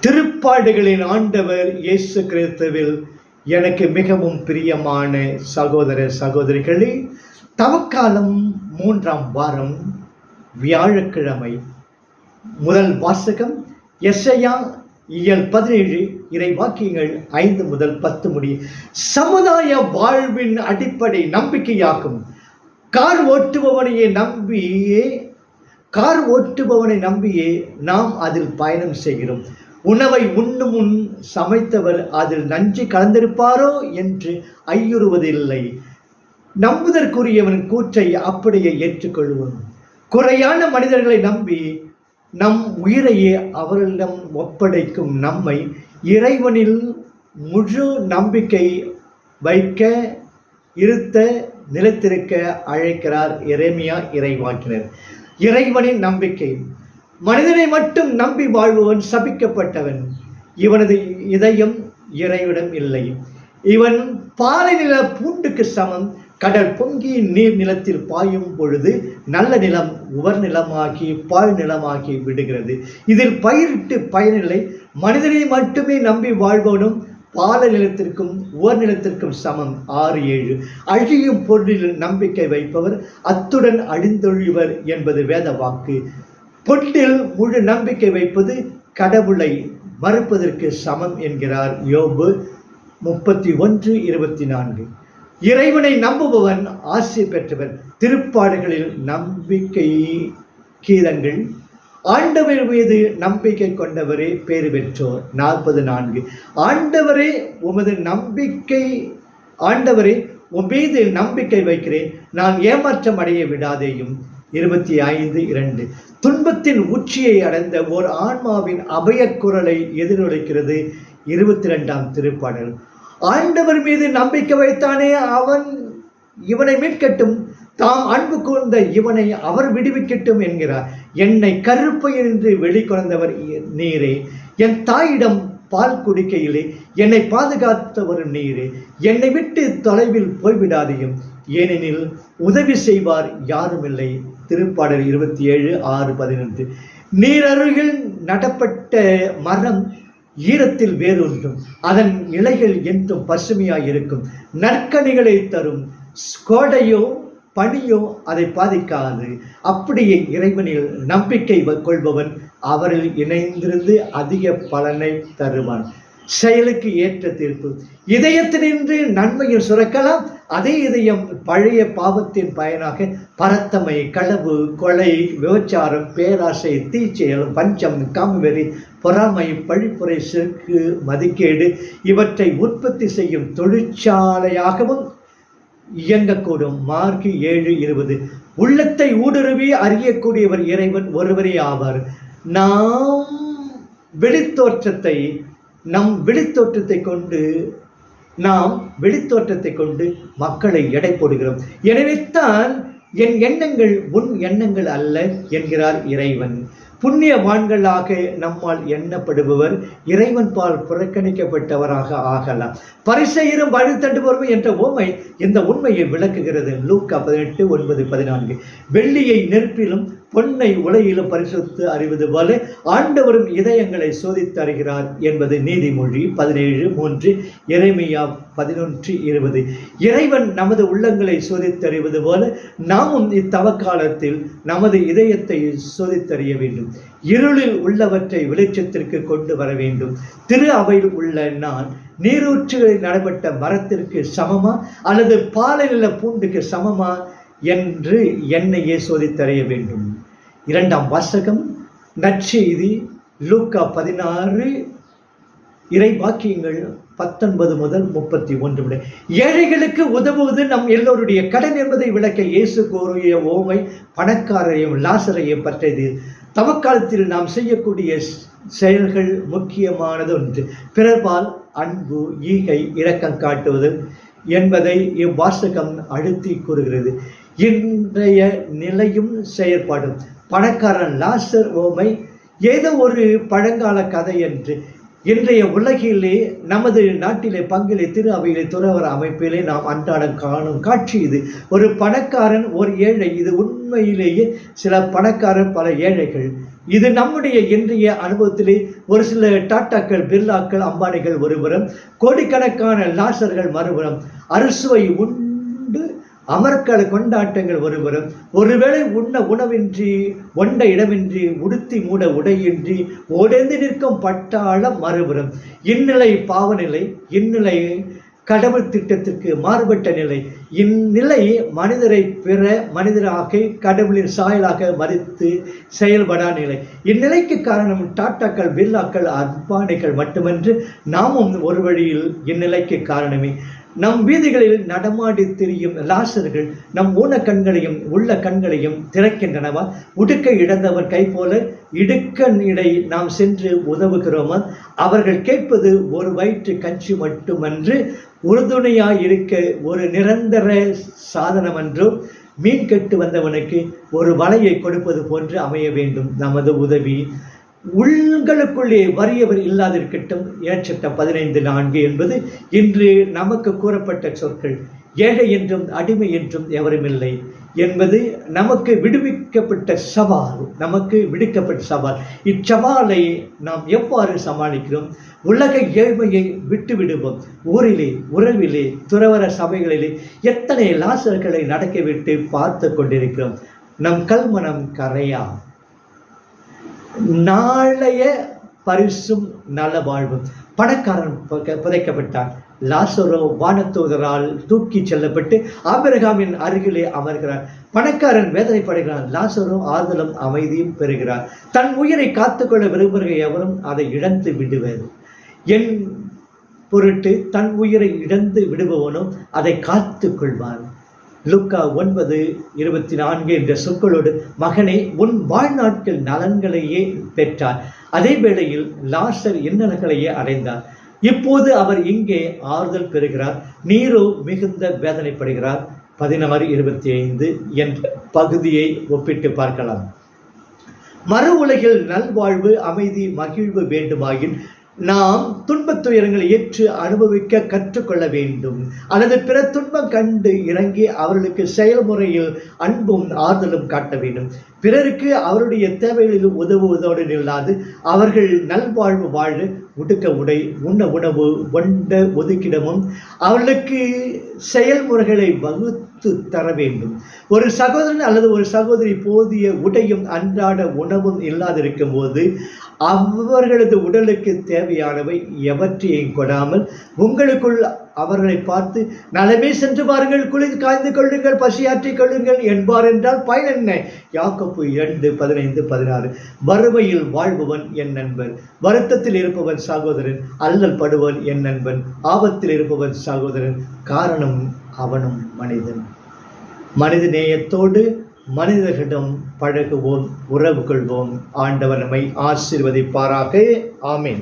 திருப்பாடுகளின் ஆண்டவர் இயேசு கிறிஸ்துவில் எனக்கு மிகவும் பிரியமான சகோதர சகோதரிகளே, தவக்காலம் 3ஆம் வாரம் வியாழக்கிழமை. முதல் வாசகம் எசையா இயல் 17 இறைவாக்கியங்கள் 5 முதல் 10 முடிய. சமுதாய வாழ்வின் அடிப்படை நம்பிக்கையாகும். கார் ஓட்டுபவனை நம்பியே நாம் அதில் பயணம் செய்கிறோம். உணவை உண்ணும் முன் சமைத்தவர் அதில் நஞ்சு கலந்திருப்பாரோ என்று ஐயுறுவதில்லை. நம்புதற்குரியவன் கூற்றை அப்படியே ஏற்றுக்கொள்வோம். குறையான மனிதர்களை நம்பி நம் உயிரையே அவர்களிடம் ஒப்படைக்கும் நம்மை இறைவனில் முழு நம்பிக்கை வைக்க, நிலைத்திருக்க அழைக்கிறார் எரேமியா இறைவாக்கினர். இறைவனின் நம்பிக்கை. மனிதனை மட்டும் நம்பி வாழ்பவன் சபிக்கப்பட்டவன். இவனது இதயம் இறைவிடம் இல்லை. இவன் பாலை நில பூண்டுக்கு சமம். கடல் பொங்கி நீர் நிலத்தில் பாயும் பொழுது நல்ல நிலம் உவர் நிலமாகி பாழ் நிலமாகி விடுகிறது. இதில் பயிரிட்டு பயனில்லை. மனிதனை மட்டுமே நம்பி வாழ்பவனும் பால நிலத்திற்கும் உவர் நிலத்திற்கும் சமம். 6:7. அழியும் பொருளில் நம்பிக்கை வைப்பவர் அத்துடன் அழிந்தொழிவர் என்பது வேத வாக்கு. பொட்டில் முழு நம்பிக்கை வைப்பது கடவுளை மறுப்பதற்கு சமம் என்கிறார் யோபு 31:24. இறைவனை நம்புபவன் ஆசி பெற்றவர். திருப்பாடுகளில் நம்பிக்கை கீதங்கள். ஆண்டவர் மீது நம்பிக்கை கொண்டவரே பேறு பெற்றோர். 44. ஆண்டவரே உம்மீது நம்பிக்கை வைக்கிறேன், நான் ஏமாற்றம் அடைய விடாதேயும். 25:2. துன்பத்தின் உச்சியை அடைந்த ஓர் ஆன்மாவின் அபயக்குரலை எதிரொலிக்கிறது 22ஆம் திருப்பாடல். ஆண்டவர் மீது நம்பிக்கை வைத்தானே அவன் இவனை மீட்கட்டும், தாம் அன்பு கூர்ந்த இவனை அவர் விடுவிக்கட்டும் என்கிறார். என்னை கருப்பையிலிருந்து வெளிக்கொணர்ந்தவர் நீரே, என் தாயிடம் பால் குடிக்கையிலே என்னை பாதுகாத்தவரும் நீரே. என்னை விட்டு தொலைவில் போய்விடாதையும், ஏனெனில் உதவி செய்வார் யாரும் இல்லை. திருப்பாடல் 27:6-11. நீர் அருகில் நடப்பட்ட மரம் ஈரத்தில் வேரூன்றும், அதன் இலைகள் என்றும் பசுமையாய் இருக்கும். நற்கனிகளை தரும். கோடையோ பனியோ அதை பாதிக்காது. அப்படியே இறைவனில் நம்பிக்கை கொள்பவன் அவரில் இணைந்திருந்து அதிக பலனை தருவான். செயலுக்கு ஏற்ற தீர்ப்பு. இதயத்தினின்று நன்மையில் சுரக்கலாம். அதே இதயம் பழைய பாவத்தின் பயனாக பரத்தமை, களவு, கொலை, விபச்சாரம், பேராசை, தீச்செயல், பஞ்சம், காமவெறி, பொறாமை, பழிப்புரை, செருக்கு, மதிக்கேடு இவற்றை உற்பத்தி செய்யும் தொழிற்சாலையாகவும் இயங்கக்கூடும். மார்க் 7:20. உள்ளத்தை ஊடுருவி அறியக்கூடியவர் இறைவன் ஒருவரே ஆவார். நம் வெளித்தோற்றத்தை கொண்டு மக்களை எடை போடுகிறோம். எனவே தான் என் எண்ணங்கள் உன் எண்ணங்கள் அல்ல என்கிறார் இறைவன். புண்ணியவான்களாக நம்மால் எண்ணப்படுபவர் இறைவன் பால் புறக்கணிக்கப்பட்டவராக ஆகலாம். பரிசெயரும் வழி தண்டுபவர்கள் என்ற உண்மை இந்த உண்மையை விளக்குகிறது. லூக்கா 18:9-14. வெள்ளியை நெருப்பிலும் பொன்னை உலையிலும் பரிசுத்து அறிவது போல ஆண்டவரும் இதயங்களை சோதித்து அறிகிறார் என்பது நீதிமொழி 17:3. எரேமியா 11:20. இறைவன் நமது உள்ளங்களை சோதித்தறிவது போல நாமும் இத்தவக்காலத்தில் நமது இதயத்தை சோதித்தறிய வேண்டும். இருளில் உள்ளவற்றை வெளிச்சத்திற்கு கொண்டு வர வேண்டும். திரு அவையில் உள்ள நான் நீரூற்றுகளில் நடைபெற்ற மரத்திற்கு சமமா அல்லது பாலை நில பூண்டுக்கு சமமா என்று என்னையே சோதித்தறிய வேண்டும். 2ஆம் வாசகம் நற்செய்தி லூக்கா 16 இறைவாக்கியங்கள் 19 முதல் 31. ஏழைகளுக்கு உதவுவது நம் எல்லோருடைய கடன் என்பதை விளக்க இயேசு கூறிய ஓமை பணக்காரரையும் லாசரையும் பற்றியது. தவக்காலத்தில் நாம் செய்யக்கூடிய செயல்கள் முக்கியமானது ஒன்று. பிறர்பால் அன்பு, ஈகை, இரக்கம் காட்டுவது என்பதை இவ்வாசகம் அழுத்தி கூறுகிறது. இன்றைய நிலையும் செயற்பாடும். பணக்காரன் லாசர் ஓமை ஏதோ ஒரு பழங்கால கதை என்று இன்றைய உலகிலே நமது நாட்டிலே பங்கிலே திரு அவையிலே துறவர அமைப்பிலே நாம் அன்றாடம் காணும் காட்சி இது. ஒரு பணக்காரன் ஒரு ஏழை, இது உண்மையிலேயே சில பணக்காரர் பல ஏழைகள். இது நம்முடைய இன்றைய அனுபவத்திலே ஒரு சில டாட்டாக்கள், பிர்லாக்கள், அம்பானிகள் ஒருபுறம், கோடிக்கணக்கான லாசர்கள் மறுபுறம், அறுசுவை உண்டு அமர்க்கள கொண்டாட்டங்கள் ஒருபுறம், ஒருவேளை உண்ண உணவின்றி, ஒண்ட இடமின்றி, உடுத்தி மூட உடையின்றி ஓடெந்து நிற்கும் பட்டாளம் மறுபுறம். இந்நிலை பாவநிலை, இந்நிலை கடவுள் திட்டத்திற்கு மாறுபட்ட நிலை. இந்நிலை மனிதரை பிற மனிதராக கடவுளின் சாயலாக மதித்து செயல்படா நிலை. இந்நிலைக்கு காரணம் டாட்டாக்கள், பிர்லாக்கள், அம்பானிகள் மட்டுமன்று நாமும் ஒரு வழியில் இந்நிலைக்கு காரணமே. நம் வீதிகளில் நடமாடி திரியும் லாசர்கள் நம் ஊன கண்களையும் உள்ள கண்களையும் திறக்கின்றனவா? உடுக்க இழந்தவர் கை போல இடுக்கண் இடை நாம் சென்று உதவுகிறோமா? அவர்கள் கேட்பது ஒரு வயிற்று கஞ்சி மட்டுமன்று, உறுதுணையாயிருக்க ஒரு நிரந்தர சாதனமன்றோ? மீன் கட்டு வந்தவனுக்கு ஒரு வலையை கொடுப்பது போன்று அமைய வேண்டும் நமது உதவி. உங்களுக்குள்ளே வறியவர் இல்லாதிருக்கட்டும். ஏற்றட்டம் 15:4 என்பது இன்று நமக்கு கூறப்பட்ட சொற்கள். ஏழை என்றும் அடிமை என்றும் எவருமில்லை என்பது நமக்கு விடுவிக்கப்பட்ட சவால். இச்சவாலை நாம் எவ்வாறு சமாளிக்கிறோம்? உலக ஏழ்மையை விட்டு விடுவோம். ஊரிலே, உறவிலே, துறவர சபைகளிலே எத்தனை லாசர்களை நடக்கவிட்டு பார்த்து கொண்டிருக்கிறோம். நம் கல்மனம் கரையா? நாளைய பரிசும் நல வாழ்வும். பணக்காரன் புதைக்கப்பட்டான். லாசரோ வானதூதரால் தூக்கி செல்லப்பட்டு ஆபிரகாமின் அருகிலே அமர்கிறார். பணக்காரன் வேதனைப்படுகிறான். லாசரோ ஆறுதலும் அமைதியும் பெறுகிறார். தன் உயிரை காத்துக்கொள்ள விரும்புகிற எவரும் அதை இழந்து விடுவர். என் பொருட்டு தன் உயிரை இழந்து விடுபவனும் அதை காத்து கொள்வான். லூக்கா 9:24 என்ற சொற்களோடு, மகனே உன் வாழ்நாட்கள் நலன்களையே பெற்றார். அதே வேளையில் லாசர் இன்னல்களையே அடைந்தார். இப்போது அவர் இங்கே ஆறுதல் பெறுகிறார், நீரோ மிகுந்த வேதனைப்படுகிறார். 16:25 என்ற பகுதியை ஒப்பிட்டு பார்க்கலாம். மறு உலகில் நல்வாழ்வு, அமைதி, மகிழ்வு வேண்டுமாயின் நாம் துன்பத் துயரங்களை ஏற்று அனுபவிக்க கற்றுக்கொள்ள வேண்டும். அல்லது பிற துன்பம் கண்டு இறங்கி அவர்களுக்கு செயல்முறையில் அன்பும் ஆறுதலும் காட்ட வேண்டும். பிறருக்கு அவருடைய தேவைகளில் உதவுவதோடு நில்லாது அவர்கள் நல்வாழ்வு வாழ உடுக்க உடை, உண்ண உணவு, ஒண்ட ஒதுக்கிடமும் அவர்களுக்கு செயல்முறைகளை வகுத்து தர வேண்டும். ஒரு சகோதரன் அல்லது ஒரு சகோதரி போதிய உடையும் அன்றாட உணவும் இல்லாதிருக்கும் போது அவர்களது உடலுக்கு தேவையானவை எவற்றையும் கொடாமல் உங்களுக்குள் அவர்களை பார்த்து நலமே சென்று பாருங்கள், குளிர் காய்ந்து கொள்ளுங்கள், பசியாற்றிக் கொள்ளுங்கள் என்பார் என்றால் பயன் என்ன? யாக்கோபு 2:15-16. வறுமையில் வாழ்பவன் என் நண்பன், வருத்தத்தில் இருப்பவன் சகோதரன், அல்லல் படுவன் என் நண்பன், ஆபத்தில் இருப்பவன் சகோதரன், காரணம் அவனும் மனிதன். மனித நேயத்தோடு மனிதர்களிடம் பழகுவோம், உறவு கொள்வோம். ஆண்டவர் நம்மை ஆசீர்வதிப்பாராக. ஆமீன்.